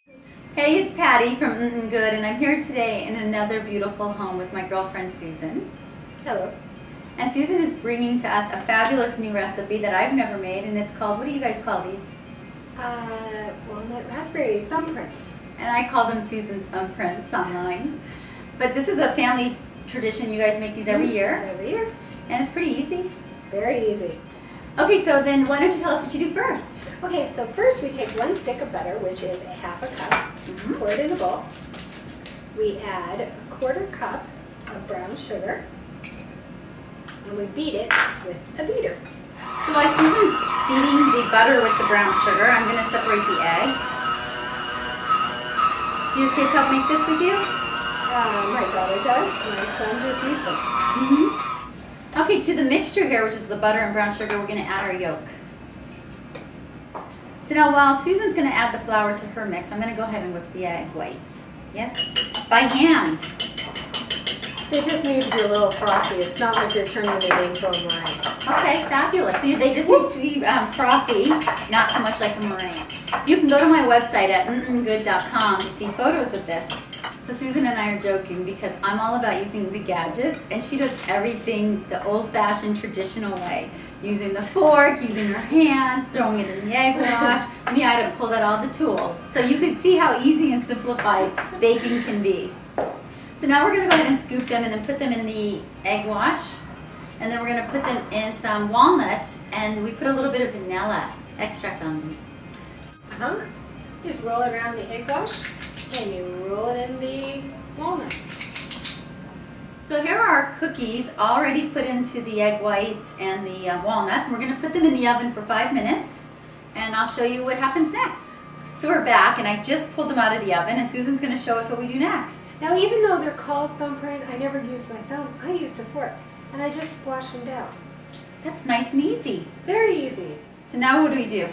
Hey, it's Patty from MmGood, and I'm here today in another beautiful home with my girlfriend Susan. Hello. And Susan is bringing to us a fabulous new recipe that I've never made, and it's called, what do you guys call these? Walnut raspberry thumbprints. And I call them Susan's Thumbprints online. But this is a family tradition. You guys make these every year. Every year. And it's pretty easy. Very easy. Okay, so then why don't you tell us what you do first? Okay, so first we take 1 stick of butter, which is a half a cup, pour it in a bowl. We add a 1/4 cup of brown sugar, and we beat it with a beater. So while Susan's beating the butter with the brown sugar, I'm going to separate the egg. Do your kids help make this with you? My daughter does. My son just eats them. Okay, to the mixture here, which is the butter and brown sugar, we're going to add our yolk. So now while Susan's going to add the flour to her mix, I'm going to go ahead and whip the egg whites. Yes? By hand. They just need to be a little frothy. It's not like you're turning it into a meringue. Okay, fabulous. So they just need to be frothy, not so much like a meringue. You can go to my website at MmGood.com to see photos of this. So Susan and I are joking because I'm all about using the gadgets, and she does everything the old-fashioned traditional way. Using the fork, using her hands, throwing it in the egg wash. Me, I had to pull out all the tools. So you can see how easy and simplified baking can be. So now we're going to go ahead and scoop them and then put them in the egg wash. And then we're going to put them in some walnuts, and we put a little bit of vanilla extract on these. Just roll it around the egg wash, and you roll it in the walnuts. So here are our cookies already put into the egg whites and the walnuts. And we're going to put them in the oven for 5 minutes, and I'll show you what happens next. So we're back, and I just pulled them out of the oven, and Susan's going to show us what we do next. Now, even though they're called thumbprint, I never used my thumb. I used a fork, and I just squashed them down. That's nice and easy. Very easy. So now what do we do?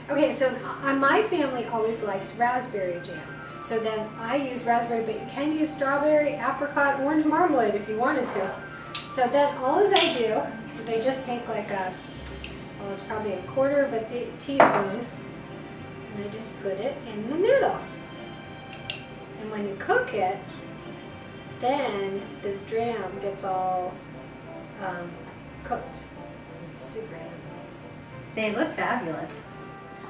Okay, so my family always likes raspberry jam. So then I use raspberry, but you can use strawberry, apricot, orange marmalade if you wanted to. So then all I do is I just take like it's probably a 1/4 of a teaspoon, and I just put it in the middle. And when you cook it, then the jam gets all cooked. It's super yummy. They look fabulous.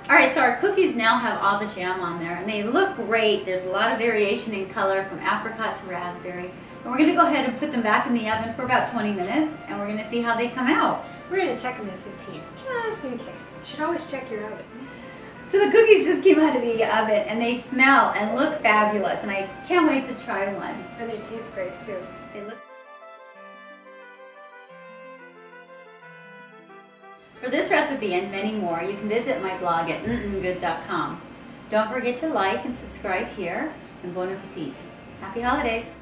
All right, so our cookies now have all the jam on there, and they look great. There's a lot of variation in color from apricot to raspberry. And we're gonna go ahead and put them back in the oven for about 20 minutes, and we're gonna see how they come out. We're gonna check them in 15, just in case. You should always check your oven. So the cookies just came out of the oven, and they smell and look fabulous, and I can't wait to try one. And they taste great too. They look. For this recipe and many more, you can visit my blog at MmGood.com. Don't forget to like and subscribe here, and bon appetit. Happy holidays!